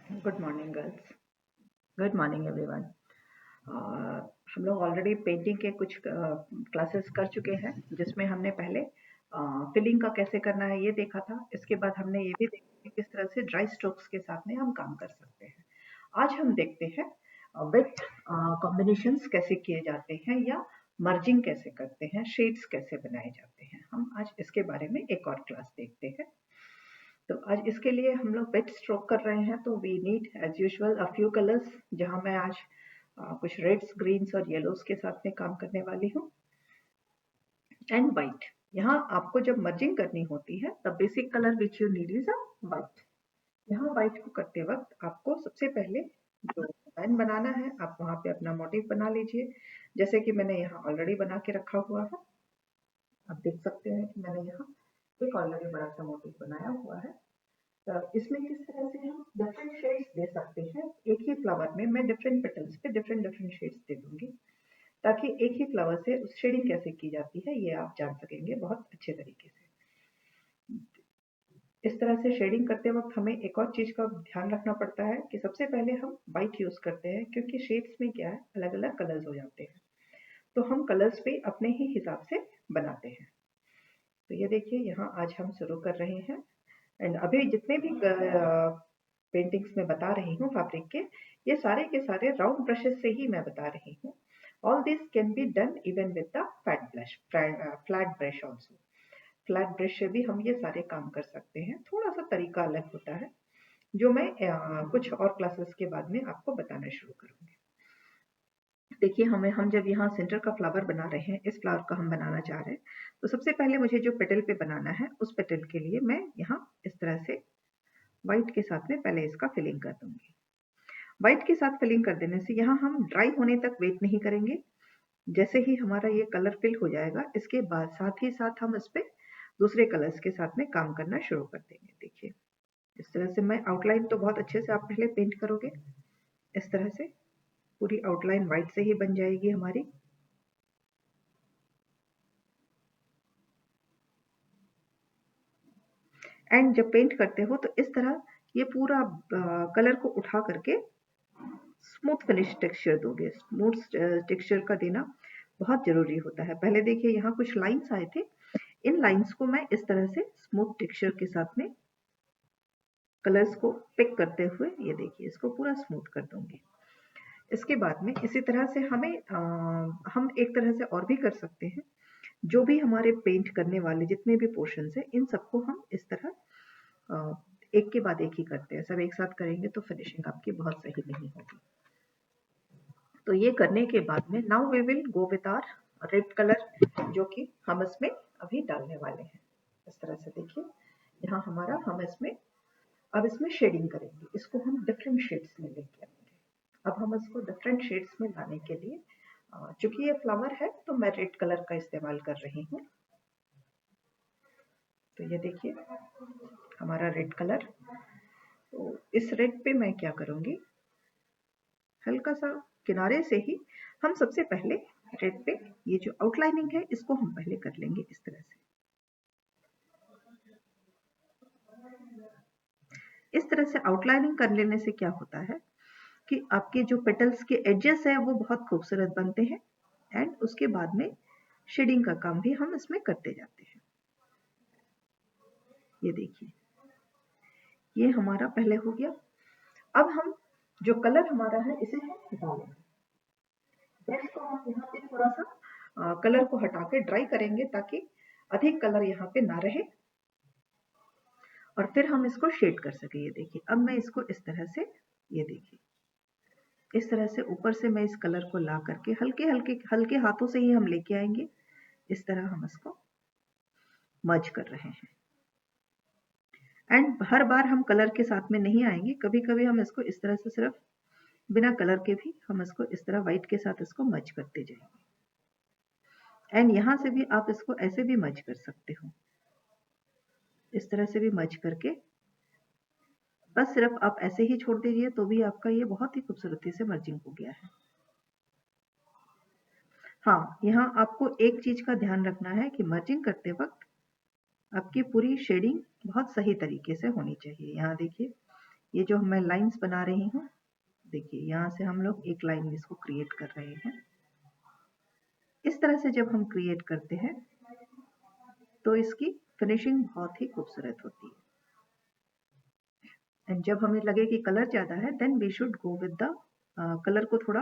Good morning girls. Good morning everyone. हम लोग already painting के कुछ क्लासेस कर चुके हैं जिसमें हमने पहले फिलिंग का कैसे करना है ये देखा था। इसके बाद हमने ये भी देखा कि किस तरह से ड्राई स्ट्रोक्स के साथ में हम काम कर सकते हैं। आज हम देखते हैं वेट कॉम्बिनेशंस कैसे किए जाते हैं या मर्जिंग कैसे करते हैं, शेड्स कैसे बनाए जाते हैं। हम आज इसके बारे में एक और क्लास देखते हैं। तो आज इसके लिए हम लोग वेट स्ट्रोक कर रहे हैं, तो we need as usual a few colours, जहां मैं आज कुछ रेड्स, ग्रीन्स और येलोस के साथ में काम करने वाली हूँ, एंड वाइट। यहाँ आपको जब मर्जिंग करनी होती है the basic colour which you need is a white. यहाँ वाइट को करते वक्त आपको सबसे पहले जो लाइन बनाना है, आप वहां पे अपना मोटिव बना लीजिए, जैसे कि मैंने यहाँ ऑलरेडी बना के रखा हुआ है। आप देख सकते हैं कि मैंने यहाँ एक ऑलरेडी बड़ा सा मोटिव बनाया हुआ है। इसमें किस तरह से हम डिफरेंट शेड्स दे सकते हैं। एक ही फ्लावर में मैं डिफरेंट पेटल्स पे डिफरेंट डिफरेंट शेड्स दे दूंगी, ताकि एक ही फ्लावर से उस शेडिंग कैसे की जाती है ये आप जान सकेंगे बहुत अच्छे तरीके से। इस तरह से शेडिंग करते वक्त हमें एक और चीज का ध्यान रखना पड़ता है कि सबसे पहले हम वाइट यूज करते हैं, क्योंकि शेड्स में क्या है, अलग अलग कलर्स हो जाते हैं, तो हम कलर्स पे अपने ही हिसाब से बनाते हैं। तो ये देखिए, यहाँ आज हम शुरू कर रहे हैं, एंड अभी जितने भी पेंटिंग्स में बता रही हूँ फैब्रिक के, ये सारे के सारे राउंड ब्रशेस से ही मैं बता रही हूँ। All this can be done even with the flat brush also. Flat brush से भी हम ये सारे काम कर सकते हैं, थोड़ा सा तरीका अलग होता है, जो मैं कुछ और क्लासेस के बाद में आपको बताना शुरू करूंगी। देखिए, हम जब यहाँ सेंटर का फ्लावर बना रहे हैं, इस फ्लावर का हम बनाना चाह रहे हैं, तो सबसे पहले मुझे जो पेटल पे बनाना है, उस पेटल के लिए मैं यहाँ इस तरह से व्हाइट के साथ में पहले इसका फिलिंग कर दूंगी। व्हाइट के साथ फिलिंग कर देने से यहाँ हम ड्राई होने तक वेट नहीं करेंगे। जैसे ही हमारा ये कलर फिल हो जाएगा, इसके बाद साथ ही साथ हम इस पे दूसरे कलर्स के साथ में काम करना शुरू कर देंगे। देखिए, इस तरह से मैं आउटलाइन तो बहुत अच्छे से आप पहले पेंट करोगे, इस तरह से पूरी आउटलाइन व्हाइट से ही बन जाएगी हमारी। एंड जब पेंट करते हो तो इस तरह ये पूरा कलर को उठा करके स्मूथ फिनिश टेक्सचर दोगे। स्मूथ टेक्सचर का देना बहुत जरूरी होता है। पहले देखिए, यहाँ कुछ लाइंस आए थे, इन लाइंस को मैं इस तरह से स्मूथ टेक्सचर के साथ में कलर्स को पिक करते हुए, ये देखिए, इसको पूरा स्मूथ कर दूंगी। इसके बाद में इसी तरह से हम एक तरह से और भी कर सकते हैं। जो भी हमारे पेंट करने वाले जितने भी पोर्शन है, इन सबको हम इस तरह एक के बाद एक ही करते हैं। सब एक साथ करेंगे तो फिनिशिंग आपकी बहुत सही नहीं होगी। तो ये करने के बाद में now we will go with our red colour, जो कि हम इसमें अभी डालने वाले हैं। इस तरह से देखिए, यहाँ हमारा हम इसमें अब इसमें शेडिंग करेंगे, इसको हम डिफरेंट शेड्स में लेके आएंगे। अब हम इसको डिफरेंट शेड्स में लाने के लिए, चूंकि ये फ्लावर है तो मैं रेड कलर का इस्तेमाल कर रही हूँ। तो ये देखिए हमारा रेड कलर। तो इस रेड पे मैं क्या करूंगी, हल्का सा किनारे से ही हम सबसे पहले रेड पे ये जो आउटलाइनिंग है, इसको हम पहले कर लेंगे इस तरह से। इस तरह से आउटलाइनिंग कर लेने से क्या होता है कि आपके जो पेटल्स के एजेस है वो बहुत खूबसूरत बनते हैं, एंड उसके बाद में शेडिंग का काम भी हम इसमें करते जाते हैं। ये देखिए, ये हमारा पहले हो गया। अब हम जो कलर हमारा है इसे हम डालेंगे। ब्रश को हम यहाँ पे थोड़ा सा कलर को हटा के ड्राई करेंगे, ताकि अधिक कलर यहाँ पे ना रहे, और फिर हम इसको शेड कर सके। ये देखिए, अब मैं इसको इस तरह से, ये देखिए, इस तरह से ऊपर से मैं इस कलर को ला करके हल्के हाथों से ही हम लेके आएंगे। इस तरह हम इसको मर्ज कर रहे हैं, एंड हर बार हम कलर के साथ में नहीं आएंगे। कभी कभी हम इसको इस तरह से सिर्फ बिना कलर के भी हम इसको इस तरह व्हाइट के साथ इसको मर्ज करते जाएंगे। एंड यहाँ से भी आप इसको ऐसे भी मर्ज कर सकते हो, इस तरह से भी मर्ज करके बस सिर्फ आप ऐसे ही छोड़ दीजिए, तो भी आपका ये बहुत ही खूबसूरती से मर्जिंग हो गया है। हाँ, यहाँ आपको एक चीज का ध्यान रखना है कि मर्जिंग करते वक्त आपकी पूरी शेडिंग बहुत सही तरीके से होनी चाहिए। यहाँ देखिए, ये जो मैं लाइंस बना रही हूँ, देखिए यहाँ से हम लोग एक लाइन इसको क्रिएट कर रहे हैं। इस तरह से जब हम क्रिएट करते हैं तो इसकी फिनिशिंग बहुत ही खूबसूरत होती है। एंड जब हमें लगे कि कलर ज़्यादा है, then we should go with the colour को थोड़ा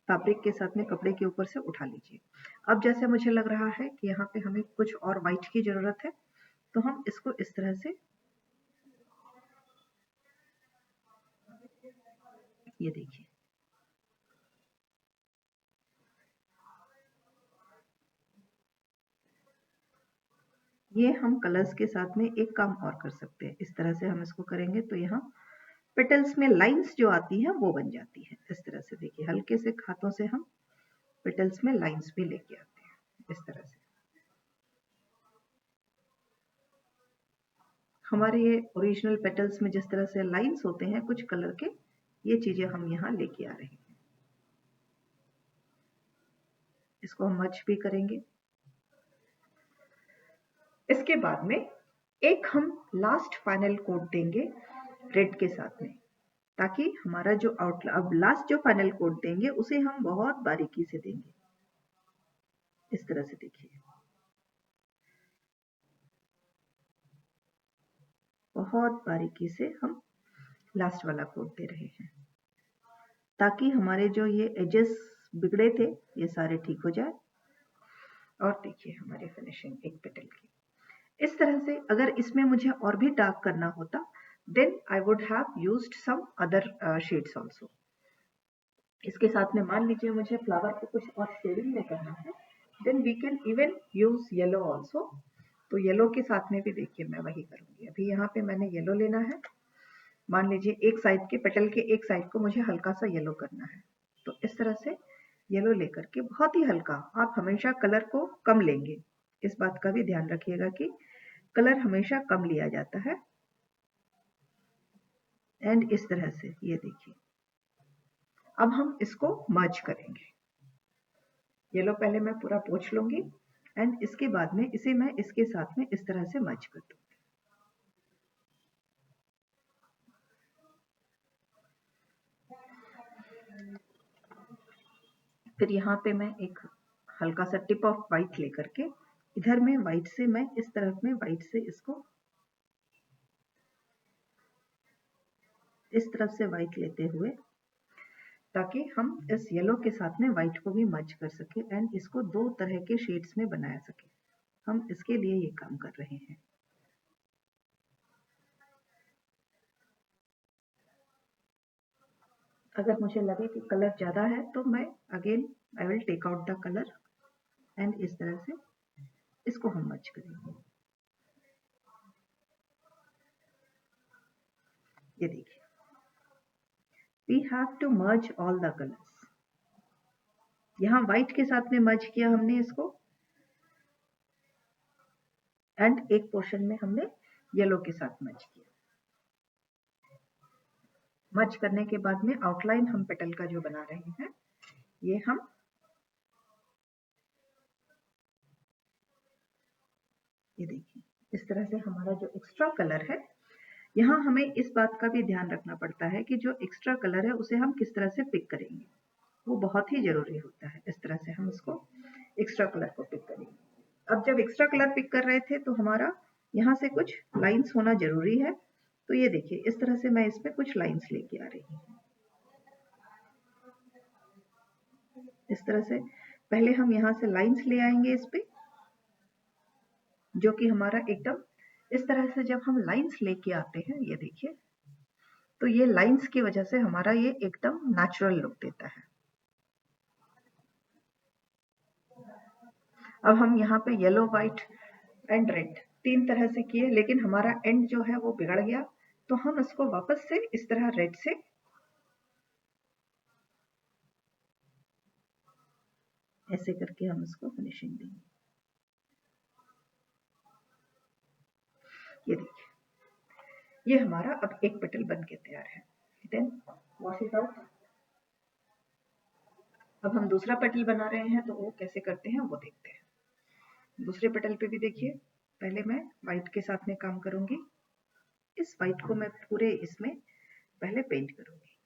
फैब्रिक के साथ में कपड़े के ऊपर से उठा लीजिए। अब जैसे मुझे लग रहा है कि यहाँ पे हमें कुछ और वाइट की ज़रूरत है, तो हम इसको इस तरह से, ये देखिए, ये हम कलर्स के साथ में एक काम और कर सकते हैं। इस तरह से हम इसको करेंगे तो यहाँ पेटल्स में लाइंस जो आती हैं वो बन जाती हैं। इस तरह से देखिए, हल्के से हाथों से हम पेटल्स में लाइंस भी लेके आते हैं। इस तरह से हमारे ये ओरिजिनल पेटल्स में जिस तरह से लाइंस होते हैं कुछ कलर के, ये चीजें हम यहाँ लेके आ रहे हैं। इसको हम मर्ज भी करेंगे। इसके बाद में एक हम लास्ट फाइनल कोट देंगे रेड के साथ में, ताकि हमारा जो अब लास्ट जो फाइनल कोट देंगे उसे हम बहुत बारीकी से देंगे। इस तरह से देखिए, बहुत बारीकी से हम लास्ट वाला कोट दे रहे हैं, ताकि हमारे जो ये एजेस बिगड़े थे ये सारे ठीक हो जाए। और देखिए हमारी फिनिशिंग एक पेटल की इस तरह से। अगर इसमें मुझे और भी डार्क करना होता, then I would have used some other shades also. इसके साथ में मान लीजिए मुझे फ्लावर को कुछ और शेडिंग में करना है, then we can even use yellow also. तो येलो के साथ में भी देखिए मैं वही करूंगी। अभी यहाँ पे मैंने येलो लेना है। मान लीजिए एक साइड के पेटल के एक साइड को मुझे हल्का सा येलो करना है, तो इस तरह से येलो लेकर के बहुत ही हल्का, आप हमेशा कलर को कम लेंगे। इस बात का भी ध्यान रखिएगा कि कलर हमेशा कम लिया जाता है। एंड इस तरह से ये देखिए, अब हम इसको मर्ज करेंगे। येलो पहले मैं पूरा पोंछ लूंगी एंड इसके बाद में इसे मैं इसके साथ में इस तरह से मर्ज कर दूंगी। फिर यहाँ पे मैं एक हल्का सा टिप ऑफ वाइट लेकर के इधर में वाइट से मैं इस तरफ में वाइट से इसको इस तरफ से वाइट लेते हुए, ताकि हम इस येलो के साथ में वाइट को भी मर्ज कर सके एंड इसको दो तरह के शेड्स में बनाया सके। हम इसके लिए ये काम कर रहे हैं। अगर मुझे लगे कि कलर ज्यादा है तो मैं again I will take out the colour and इस तरह से इसको हम मर्ज करेंगे। ये देखिए, we have to merge all the colours. यहाँ व्हाइट के साथ में मर्ज किया हमने इसको एंड एक पोर्शन में हमने येलो के साथ मर्ज किया। मर्ज करने के बाद में आउटलाइन हम पेटल का जो बना रहे हैं, ये हम ये देखिए इस तरह से हमारा जो एक्स्ट्रा कलर है, यहाँ हमें इस बात का भी ध्यान रखना पड़ता है कि जो एक्स्ट्रा कलर है उसे हम किस तरह से पिक करेंगे, वो बहुत ही जरूरी होता है। इस तरह से हम इसको एक्स्ट्रा कलर को पिक करेंगे। अब जब एक्स्ट्रा कलर पिक कर रहे थे तो हमारा यहाँ से कुछ लाइंस होना जरूरी है। तो ये देखिए इस तरह से मैं इसमें कुछ लाइंस लेके आ रही हूँ। इस तरह से पहले हम यहाँ से लाइंस ले आएंगे इस पे, जो कि हमारा एकदम इस तरह से जब हम लाइंस लेके आते हैं, ये देखिए, तो ये लाइंस की वजह से हमारा ये एकदम नेचुरल लुक देता है। अब हम यहाँ पे येलो, व्हाइट एंड रेड तीन तरह से किए, लेकिन हमारा एंड जो है वो बिगड़ गया, तो हम इसको वापस से इस तरह रेड से ऐसे करके हम इसको फिनिशिंग देंगे। ये देखिए, ये हमारा अब एक पेटल बन के तैयार है। Then wash it out. अब हम दूसरा पेटल बना रहे हैं, तो वो कैसे करते हैं वो देखते हैं। दूसरे पेटल पे भी देखिए, पहले मैं व्हाइट के साथ में काम करूंगी। इस व्हाइट को मैं पूरे इसमें पहले पेंट करूंगी।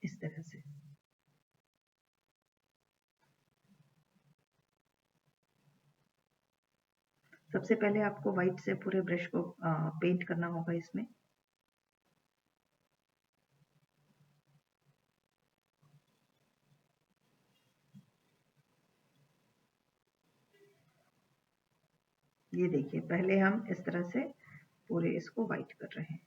इस तरह से सबसे पहले आपको व्हाइट से पूरे ब्रश को पेंट करना होगा इसमें। ये देखिए, पहले हम इस तरह से पूरे इसको व्हाइट कर रहे हैं।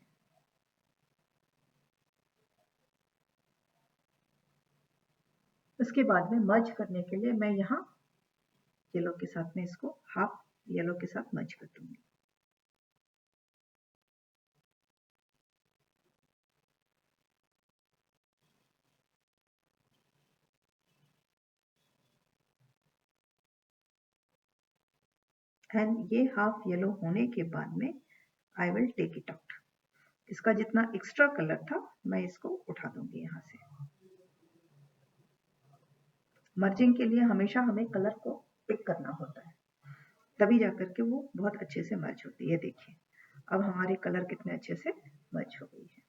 उसके बाद में मर्ज करने के लिए मैं यहाँ येलो के साथ में इसको हाफ येलो के साथ मर्ज कर दूंगी। एंड ये हाफ येलो होने के बाद में I will take it out. इसका जितना एक्स्ट्रा कलर था मैं इसको उठा दूंगी यहाँ से। मर्जिंग के लिए हमेशा हमें कलर को पिक करना होता है, तभी जाकर के वो बहुत अच्छे से मर्ज होती है। देखिए अब हमारे कलर कितने अच्छे से मर्ज हो गई है।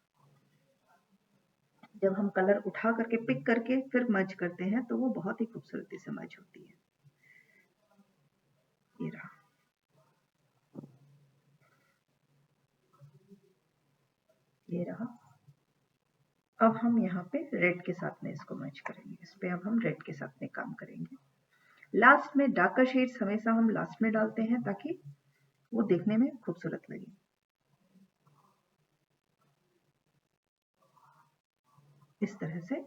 जब हम कलर उठा करके पिक करके फिर मर्ज करते हैं तो वो बहुत ही खूबसूरती से मर्ज होती है। ये रहा, ये रहा। अब हम यहाँ पे रेड के साथ में इसको मर्ज करेंगे। इस पे अब हम रेड के साथ में काम करेंगे। लास्ट में डार्कर शेड्स हमेशा हम लास्ट में डालते हैं ताकि वो देखने में खूबसूरत लगे। इस तरह से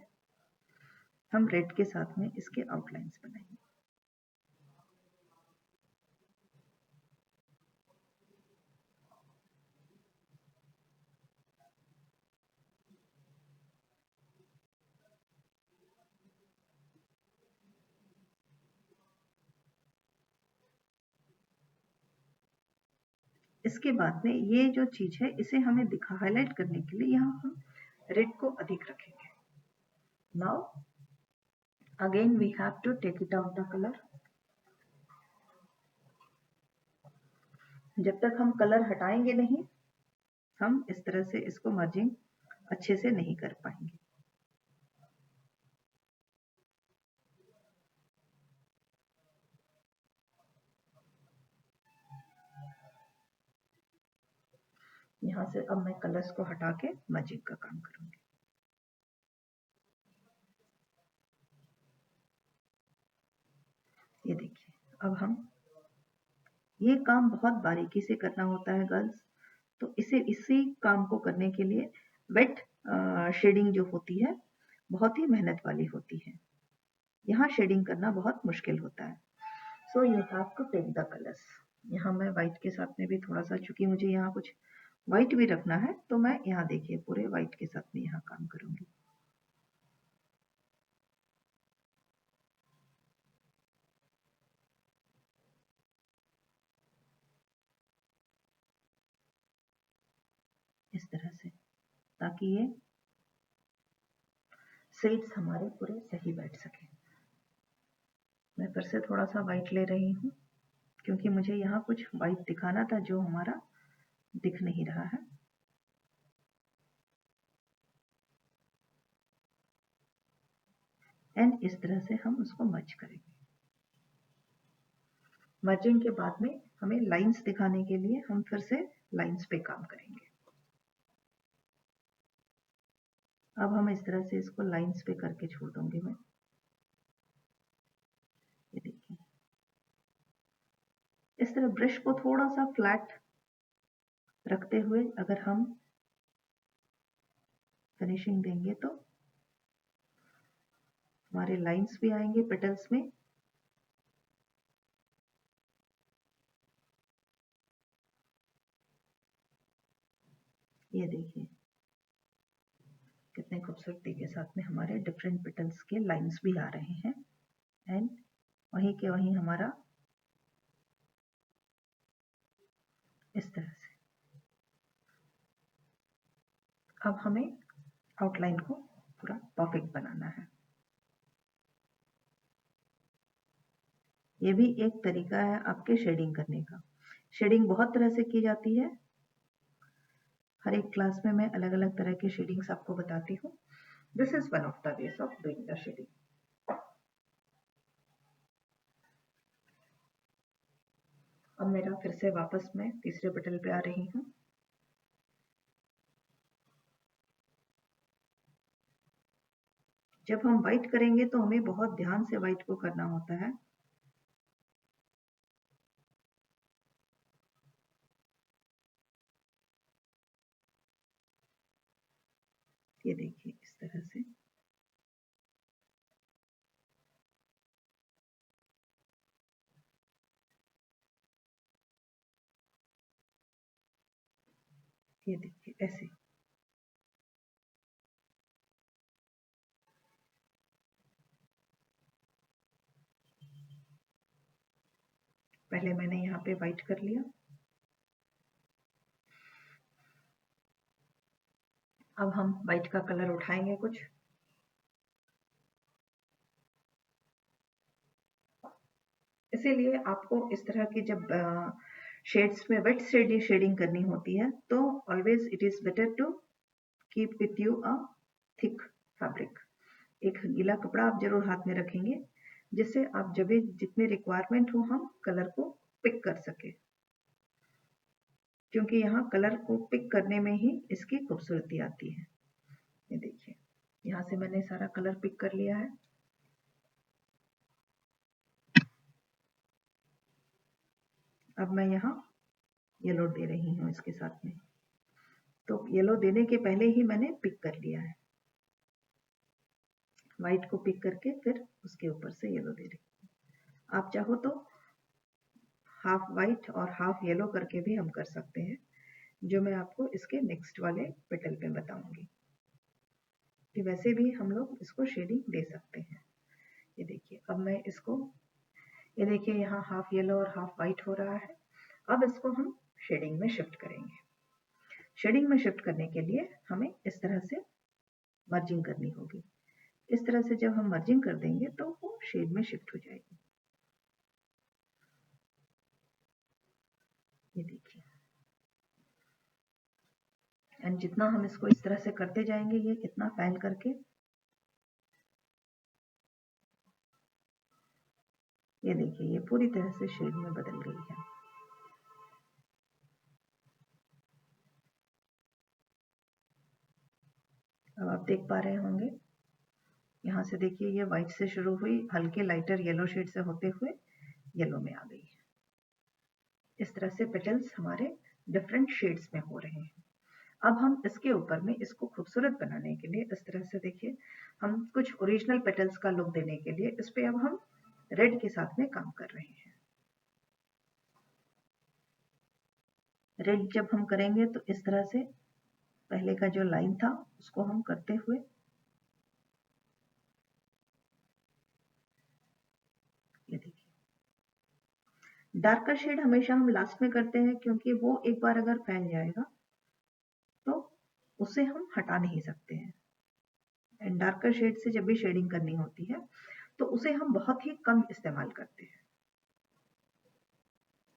हम रेड के साथ में इसके आउटलाइंस बनाएंगे। इसके बाद में ये जो चीज है इसे हमें हाईलाइट करने के लिए यहाँ हम रेड को अधिक रखेंगे। Now again we have to take it out the colour. जब तक हम कलर हटाएंगे नहीं, हम इस तरह से इसको मर्जिंग अच्छे से नहीं कर पाएंगे। यहाँ से अब मैं कलर्स को हटा के मर्जिंग का काम करूंगी। ये देखिए, अब हम ये काम बहुत बारीकी से करना होता है गर्ल्स, तो इसी काम को करने के लिए वेट शेडिंग जो होती है बहुत ही मेहनत वाली होती है। यहाँ शेडिंग करना बहुत मुश्किल होता है। So you have to take the colours. यहाँ मैं व्हाइट के साथ में भी थोड़ा सा, चूंकि मुझे यहाँ कुछ व्हाइट भी रखना है तो मैं यहाँ देखिए पूरे व्हाइट के साथ में यहाँ काम करूंगी। इस तरह से, ताकि ये शेड्स हमारे पूरे सही बैठ सके। मैं फिर से थोड़ा सा व्हाइट ले रही हूँ क्योंकि मुझे यहाँ कुछ व्हाइट दिखाना था जो हमारा दिख नहीं रहा है। एंड इस तरह से हम उसको मर्ज करेंगे। मर्जिंग के बाद में हमें लाइंस दिखाने के लिए हम फिर से लाइंस पे काम करेंगे। अब हम इस तरह से इसको लाइंस पे करके छोड़ दूंगी मैं। ये देखिए, इस तरह ब्रश को थोड़ा सा फ्लैट रखते हुए अगर हम फिनिशिंग देंगे तो हमारे लाइंस भी आएंगे पेटल्स में। ये देखिए कितने खूबसूरती के साथ में हमारे डिफरेंट पेटल्स के लाइंस भी आ रहे हैं। एंड वहीं के वहीं हमारा इस तरह से। अब हमें आउटलाइन को पूरा परफेक्ट बनाना है। ये भी एक तरीका है आपके शेडिंग करने का। शेडिंग बहुत तरह से की जाती है। हर एक क्लास में मैं अलग अलग तरह के शेडिंग्स आपको बताती हूँ। This is one of the ways of doing the shading. अब मेरा फिर से वापस मैं तीसरे बटन पे आ रही हूँ। जब हम व्हाइट करेंगे तो हमें बहुत ध्यान से व्हाइट को करना होता है। ये देखिए इस तरह से। ये देखिए ऐसे। पहले मैंने यहाँ पे व्हाइट कर लिया। अब हम व्हाइट का कलर उठाएंगे कुछ। इसीलिए आपको इस तरह की जब शेड्स में वेट शेडिंग करनी होती है तो always it is better to keep with you a thick fabric. एक गीला कपड़ा आप जरूर हाथ में रखेंगे जिससे आप जब जितने रिक्वायरमेंट हो हम कलर को पिक कर सके, क्योंकि यहाँ कलर को पिक करने में ही इसकी खूबसूरती आती है। ये देखिए यहाँ से मैंने सारा कलर पिक कर लिया है। अब मैं यहाँ येलो दे रही हूँ इसके साथ में। तो येलो देने के पहले ही मैंने पिक कर लिया है। व्हाइट को पिक करके फिर उसके ऊपर से येलो दे रही हूँ। आप चाहो तो हाफ व्हाइट और हाफ येलो करके भी हम कर सकते हैं, जो मैं आपको इसके नेक्स्ट वाले पेटल पे बताऊंगी कि वैसे भी हम लोग इसको शेडिंग दे सकते हैं। ये देखिए अब मैं इसको, ये देखिए यहाँ हाफ येलो और हाफ व्हाइट हो रहा है। अब इसको हम शेडिंग में शिफ्ट करेंगे। शेडिंग में शिफ्ट करने के लिए हमें इस तरह से मर्जिंग करनी होगी। इस तरह से जब हम मर्जिंग कर देंगे तो वो शेड में शिफ्ट हो जाएगी। ये देखिए, एंड जितना हम इसको इस तरह से करते जाएंगे ये कितना फैल करके, ये देखिए ये पूरी तरह से शेड में बदल गई है। अब आप देख पा रहे होंगे, यहाँ से देखिए ये व्हाइट से शुरू हुई, हल्के लाइटर येलो शेड से होते हुए येलो में आ गई है। इस तरह से पेटल्स हमारे डिफरेंट शेड्स में हो रहे हैं। अब हम इसके ऊपर में इसको खूबसूरत बनाने के लिए इस तरह से देखिए, हम कुछ ओरिजिनल पेटल्स का लुक देने के लिए इस पे अब हम रेड के साथ में काम कर रहे हैं। रेड जब हम करेंगे तो इस तरह से पहले का जो लाइन था उसको हम करते हुए, ये देखिए डार्कर शेड हमेशा हम लास्ट में करते हैं, क्योंकि वो एक बार अगर फैल जाएगा तो उसे हम हटा नहीं सकते हैं। एंड डार्कर शेड से जब भी शेडिंग करनी होती है तो उसे हम बहुत ही कम इस्तेमाल करते हैं।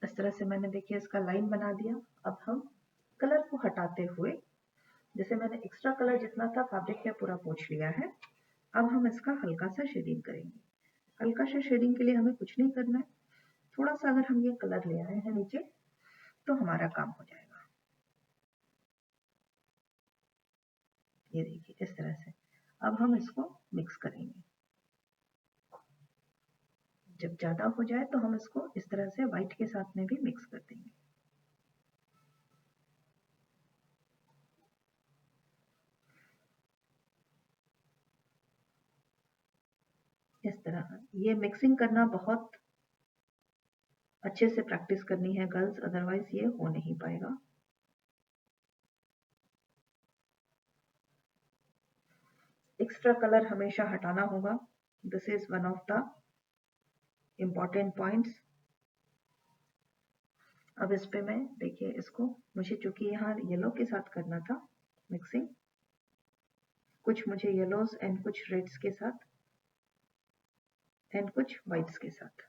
इस तरह से मैंने देखिए इसका लाइन बना दिया। अब हम कलर को हटाते हुए, जैसे मैंने एक्स्ट्रा कलर जितना था फैब्रिक में पूरा पोंछ लिया है, अब हम इसका हल्का सा शेडिंग करेंगे। हल्का सा शेडिंग के लिए हमें कुछ नहीं करना है, थोड़ा सा अगर हम ये कलर ले आए हैं नीचे तो हमारा काम हो जाएगा। ये देखिए इस तरह से। अब हम इसको मिक्स करेंगे। जब ज्यादा हो जाए तो हम इसको इस तरह से व्हाइट के साथ में भी मिक्स कर देंगे। इस तरह ये मिक्सिंग करना बहुत अच्छे से प्रैक्टिस करनी है गर्ल्स, अदरवाइज ये हो नहीं पाएगा। एक्स्ट्रा कलर हमेशा हटाना होगा। This is one of the important points. अब इस पे मैं देखिए इसको, मुझे चूंकि यहाँ येलो के साथ करना था मिक्सिंग, कुछ मुझे येलोस एंड कुछ रेड्स के साथ एंड कुछ व्हाइट्स के साथ।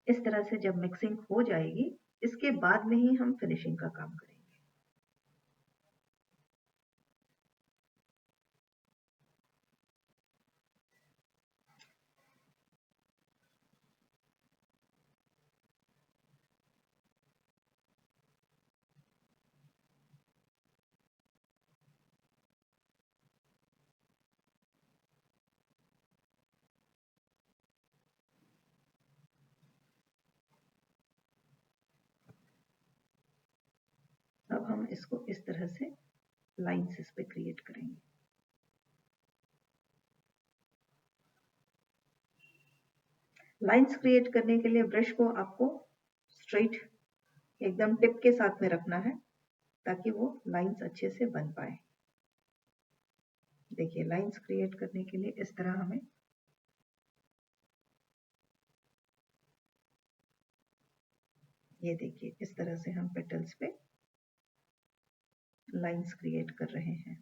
इस तरह से जब मिक्सिंग हो जाएगी, इसके बाद में ही हम फिनिशिंग का काम करेंगे। अब हम इसको इस तरह से लाइंस इस पे क्रिएट करेंगे। लाइंस क्रिएट करने के लिए ब्रश को आपको स्ट्रेट एकदम टिप के साथ में रखना है ताकि वो लाइंस अच्छे से बन पाए। देखिए, लाइंस क्रिएट करने के लिए इस तरह हमें ये देखिए, इस तरह से हम पेटल्स पे लाइंस क्रिएट कर रहे हैं।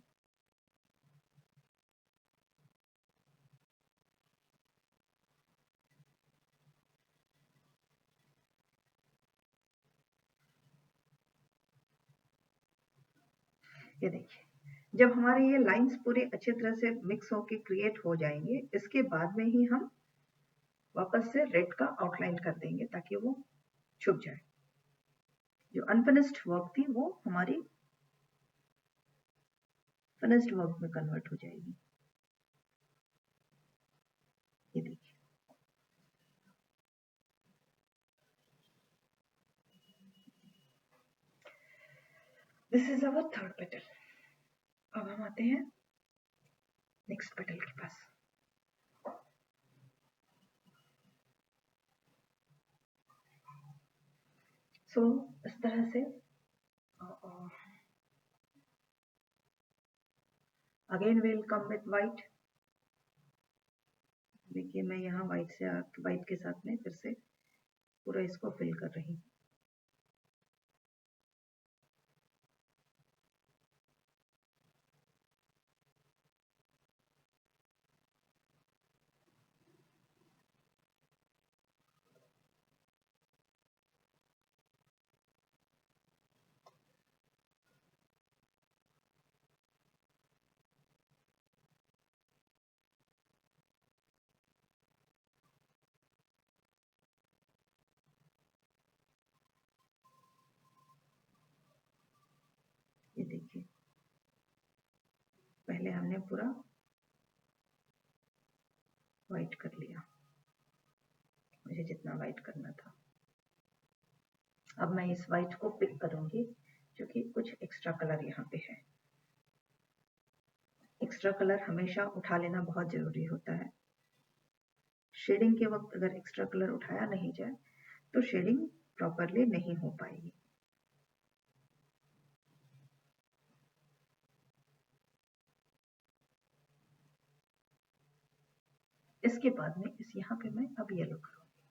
ये देखिए, जब हमारे ये लाइंस पूरे अच्छी तरह से मिक्स होके क्रिएट हो जाएंगे, इसके बाद में ही हम वापस से रेड का आउटलाइन कर देंगे ताकि वो छुप जाए। जो अनफिनिश्ड वर्क थी वो हमारी फिनिश्ड वर्क में कन्वर्ट हो जाएगी। ये देखिए, this is our third petal. अब हम आते हैं नेक्स्ट पेटल के पास। सो इस तरह से again will come with white. देखिए, मैं यहाँ व्हाइट के साथ में फिर से पूरा इसको फिल कर रही हूँ। ये देखिए, पहले हमने पूरा व्हाइट कर लिया, मुझे जितना व्हाइट करना था। अब मैं इस व्हाइट को पिक करूंगी क्योंकि कुछ एक्स्ट्रा कलर यहाँ पे है। एक्स्ट्रा कलर हमेशा उठा लेना बहुत जरूरी होता है। शेडिंग के वक्त अगर एक्स्ट्रा कलर उठाया नहीं जाए तो शेडिंग प्रॉपरली नहीं हो पाएगी। इसके बाद में इस यहाँ पे मैं अब येलो करूंगी।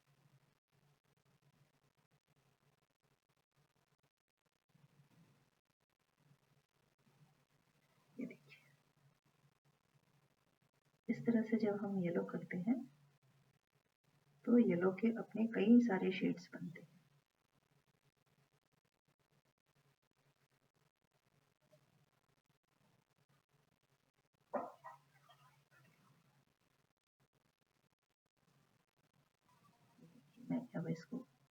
ये देखिए, इस तरह से जब हम येलो करते हैं तो येलो के अपने कई सारे शेड्स बनते हैं। मैं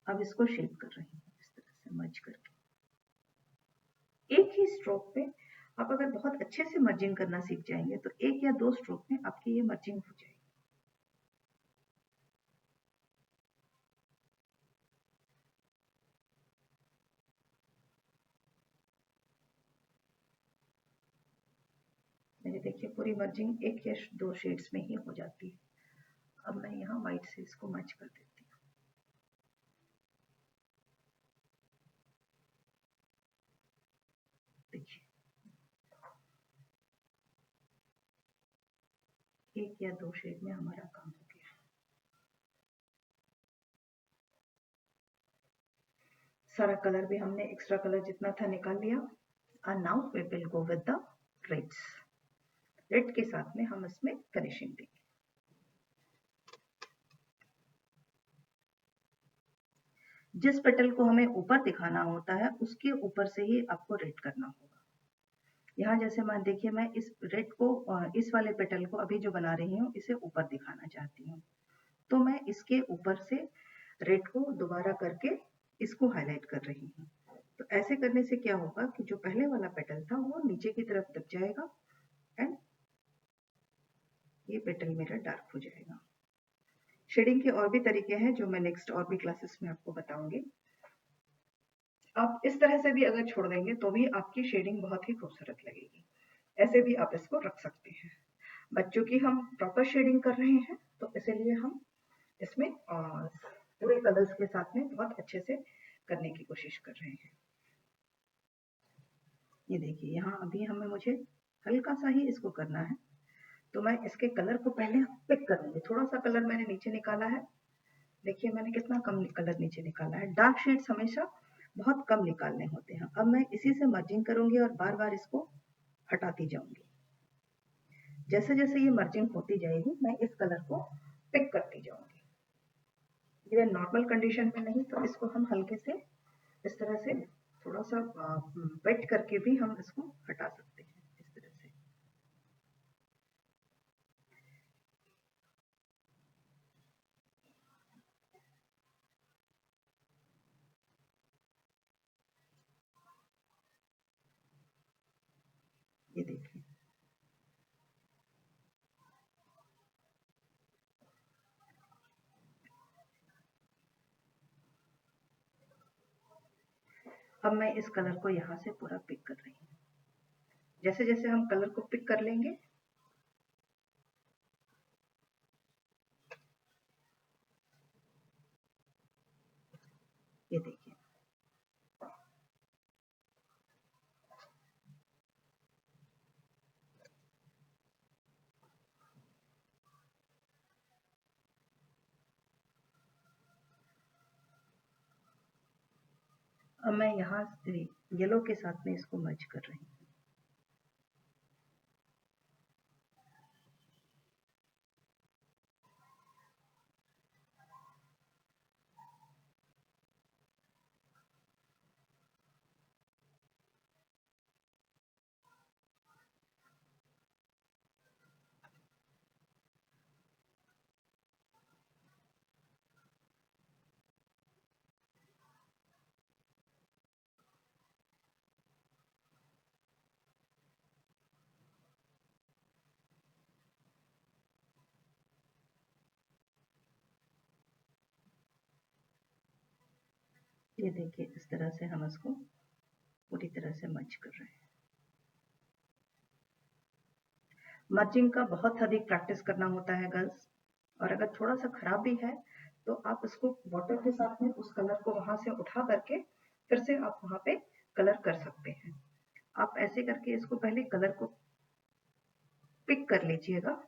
अब इसको शेप कर रही हूँ इस तरह से मर्ज करके। एक ही स्ट्रोक पे आप अगर बहुत अच्छे से मर्जिंग करना सीख जाएंगे तो एक या दो स्ट्रोक में आपकी ये मर्जिंग हो जाएगी। मेरे देखिए, पूरी मर्जिंग एक या दो शेड्स में ही हो जाती है। अब मैं यहाँ व्हाइट से इसको मर्ज कर देती हूँ। देखिए, एक या दो शेड में हमारा काम हो गया। सारा कलर भी हमने एक्स्ट्रा कलर जितना था निकाल लिया। and now we will go with the reds। Red के साथ में हम इसमें फिनिशिंग देंगे। जिस पेटल को हमें ऊपर दिखाना होता है उसके ऊपर से ही आपको रेड करना होगा। यहाँ जैसे मान देखिए, मैं इस रेड को इस वाले पेटल को अभी जो बना रही हूँ इसे ऊपर दिखाना चाहती हूँ, तो मैं इसके ऊपर से रेड को दोबारा करके इसको हाईलाइट कर रही हूँ। तो ऐसे करने से क्या होगा कि जो पहले वाला पेटल था वो नीचे की तरफ दब जाएगा एंड ये पेटल मेरा डार्क हो जाएगा। शेडिंग के और भी तरीके हैं जो मैं नेक्स्ट और भी क्लासेस में आपको बताऊंगी। आप इस तरह से भी अगर छोड़ देंगे तो भी आपकी शेडिंग बहुत ही खूबसूरत लगेगी। ऐसे भी आप इसको रख सकते हैं। बच्चों की हम प्रॉपर शेडिंग कर रहे हैं तो इसीलिए हम इसमें पूरे कलर्स के साथ में बहुत अच्छे से करने की कोशिश कर रहे हैं। ये देखिए, यहाँ अभी मुझे हल्का सा ही इसको करना है, तो मैं इसके कलर को पहले पिक करूंगी। थोड़ा सा कलर मैंने नीचे निकाला है, देखिए मैंने कितना कम कलर नीचे निकाला है। डार्क शेड्स हमेशा बहुत कम निकालने होते हैं। अब मैं इसी से मर्जिंग करूंगी और बार बार इसको हटाती जाऊंगी। जैसे जैसे ये मर्जिंग होती जाएगी मैं इस कलर को पिक करती जाऊंगी। ये नॉर्मल कंडीशन में नहीं, तो इसको हम हल्के से इस तरह से थोड़ा सा वेट करके भी हम इसको हटा सकते हैं इस तरह से। ये देखिए, अब मैं इस कलर को यहाँ से पूरा पिक कर रही हूँ। जैसे जैसे हम कलर को पिक कर लेंगे, ये देखिए, अब मैं यहाँ येलो के साथ में इसको मर्ज कर रही हूँ। ये देखिए, इस तरह से हम इसको पूरी तरह से मर्ज कर रहे हैं। मर्जिंग का बहुत अधिक प्रैक्टिस करना होता है गर्ल्स, और अगर थोड़ा सा खराब भी है तो आप उसको वाटर के साथ में उस कलर को वहां से उठा करके फिर से आप वहां पे कलर कर सकते हैं। आप ऐसे करके इसको पहले कलर को पिक कर लीजिएगा,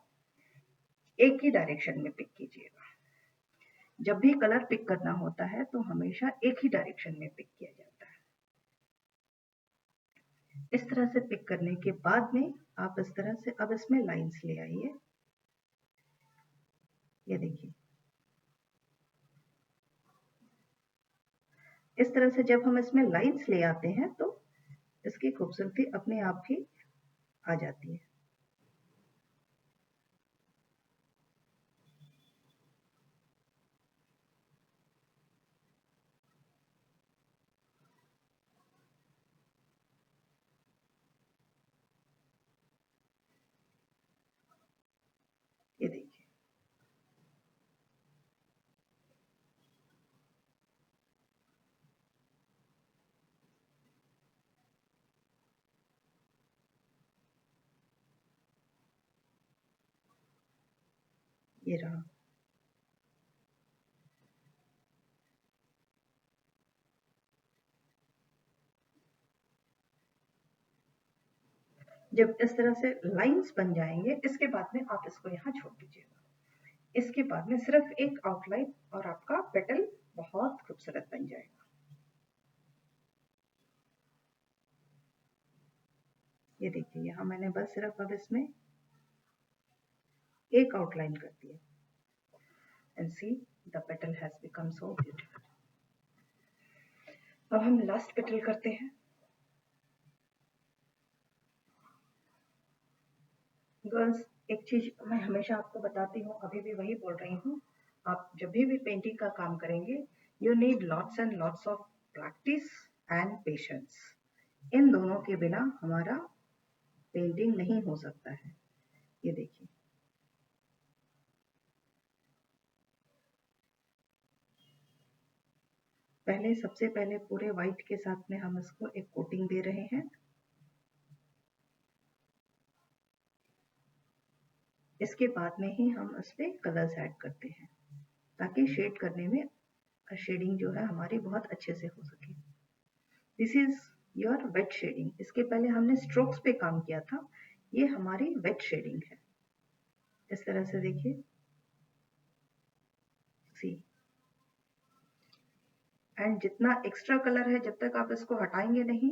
एक ही डायरेक्शन में पिक कीजिएगा। जब भी कलर पिक करना होता है तो हमेशा एक ही डायरेक्शन में पिक किया जाता है। इस तरह से पिक करने के बाद में आप इस तरह से अब इसमें लाइंस ले आइए। ये देखिए, इस तरह से जब हम इसमें लाइंस ले आते हैं तो इसकी खूबसूरती अपने आप ही आ जाती है। ये देखिए, ये रहा। जब इस तरह से लाइंस बन जाएंगे इसके बाद में आप इसको यहाँ छोड़ दीजिएगा। इसके बाद में सिर्फ एक आउटलाइन और आपका पेटल बहुत खूबसूरत बन जाएगा। ये देखिए, यहाँ मैंने बस सिर्फ अब इसमें एक आउटलाइन कर दिया and see the petal has become so beautiful. अब हम लास्ट पेटल करते हैं। गर्ल्स, एक चीज मैं हमेशा आपको बताती हूँ, अभी भी वही बोल रही हूँ, आप जब भी पेंटिंग का काम करेंगे, you need lots and lots of practice and patience. इन दोनों के बिना हमारा पेंटिंग नहीं हो सकता है। ये देखिए, सबसे पहले पूरे व्हाइट के साथ में हम इसको एक कोटिंग दे रहे हैं। इसके बाद में ही हम इस पे कलर्स ऐड करते हैं, ताकि शेड करने में शेडिंग जो है हमारी बहुत अच्छे से हो सके। This is your wet shading. इसके पहले हमने स्ट्रोक्स पे काम किया था, ये हमारी वेट शेडिंग है। इस तरह से देखिए, सी। एंड जितना एक्स्ट्रा कलर है, जब तक आप इसको हटाएंगे नहीं,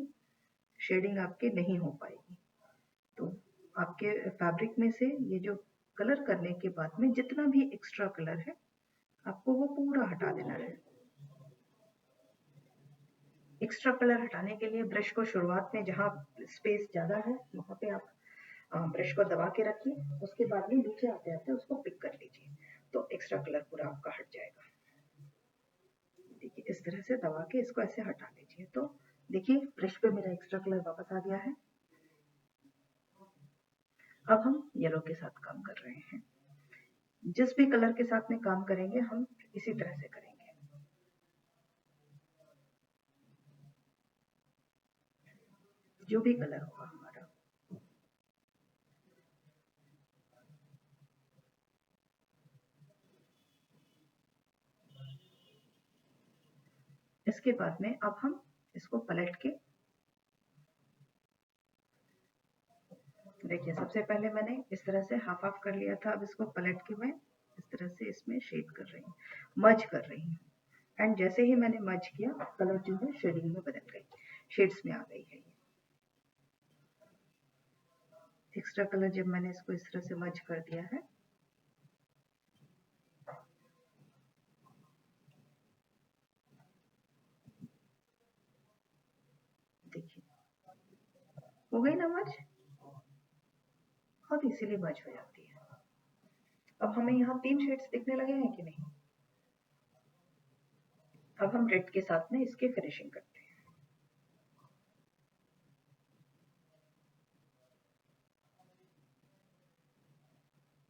शेडिंग आपके नहीं हो पाएगी। तो आपके फैब्रिक में से ये जो कलर करने के बाद में जितना भी एक्स्ट्रा कलर है, आपको वो पूरा हटा देना है। एक्स्ट्रा कलर हटाने के लिए ब्रश को शुरुआत में जहाँ स्पेस ज़्यादा है वहाँ पे आप ब्रश को दबा के रखिए, उसके बाद में नीचे आते आते उसको पिक कर लीजिए, तो एक्स्ट्रा कलर पूरा आपका हट जाएगा। देखिए, इस तरह से दबा के इसको ऐसे हटा लीजिए, तो देखिए ब्रश पे मेरा एक्स्ट्रा कलर वापस आ गया है। अब हम येलो के साथ काम कर रहे हैं। जिस भी कलर के साथ में काम करेंगे हम इसी तरह से करेंगे। जो भी कलर होगा हमारा, इसके बाद में अब हम इसको पलट के देखिए, सबसे पहले मैंने इस तरह से हाफ हाफ कर लिया था, अब इसको पलट के मैं इस तरह से इसमें शेड कर रही हूँ, मर्ज कर रही हूँ। एंड जैसे ही मैंने मर्ज किया, कलर जो है शेडिंग में बदल गई, शेड्स में आ गई है। एक्स्ट्रा कलर जब मैंने इसको इस तरह से मर्ज कर दिया है, देखिए हो गई ना मर्ज, बहुत इजीली मर्ज हो जाती है। अब हमें यहाँ 3 शेड्स दिखने लगे हैं कि नहीं? अब हम रेड के साथ में इसकी फिनिशिंग करते हैं।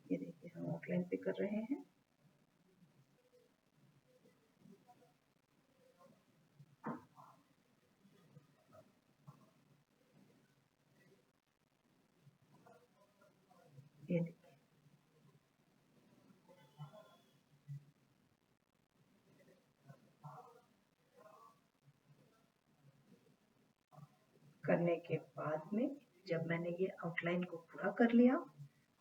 ये देखिए, हम आउटलाइन पे कर रहे हैं। ये देखिए, करने के बाद में जब मैंने ये आउटलाइन को पूरा कर लिया,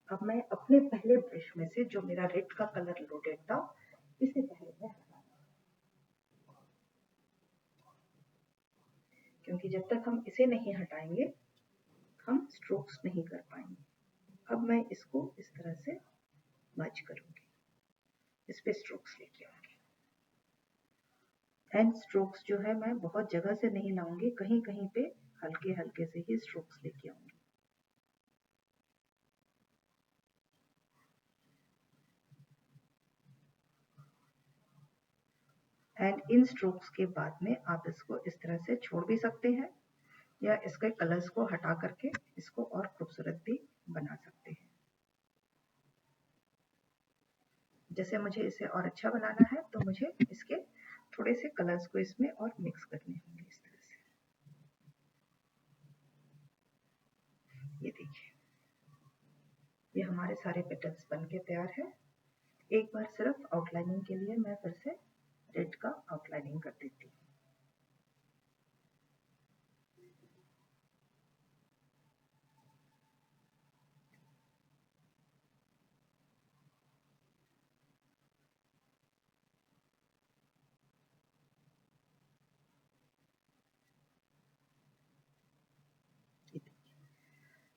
अब मैं अपने पहले ब्रश में से जो मेरा रेड का कलर लोडेड था, इसे पहले मैं हटा, क्योंकि जब तक हम इसे नहीं हटाएंगे हम स्ट्रोक्स नहीं कर पाएंगे। अब मैं इसको इस तरह से मर्ज करूंगी, इस पे स्ट्रोक्स लेके आऊंगी। एंड स्ट्रोक्स जो है मैं बहुत जगह से नहीं लाऊंगी, कहीं कहीं पे हल्के हल्के से ही स्ट्रोक्स लेके आऊंगी। एंड इन स्ट्रोक्स के बाद में आप इसको इस तरह से छोड़ भी सकते हैं, या इसके कलर्स को हटा करके इसको और खूबसूरत भी बना सकते हैं। जैसे मुझे इसे और अच्छा बनाना है, तो मुझे इसके थोड़े से कलर्स को इसमें और मिक्स करने होंगे, इस तरह से। ये देखिए, ये हमारे सारे पेटल्स बन के तैयार है। एक बार सिर्फ आउटलाइनिंग के लिए मैं फिर से रेड का आउटलाइनिंग कर देती हूँ।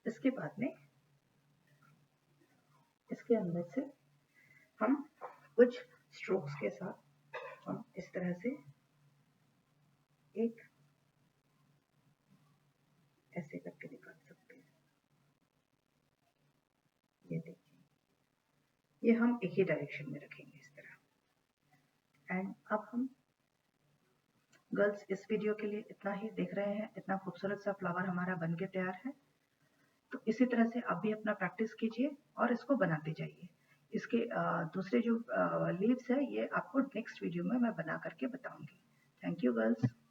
इसके बाद में इसके अंदर से हम कुछ स्ट्रोक्स के साथ हम इस तरह से एक ये देखिए, ये हम एक ही डायरेक्शन में रखेंगे इस तरह। एंड अब हम गर्ल्स इस वीडियो के लिए इतना ही देख रहे हैं। इतना खूबसूरत सा फ्लावर हमारा बन के तैयार है। तो इसी तरह से आप भी अपना प्रैक्टिस कीजिए और इसको बनाते जाइए। इसके दूसरे जो लीव्स है ये आपको नेक्स्ट वीडियो में मैं बना करके बताऊंगी। Thank you girls.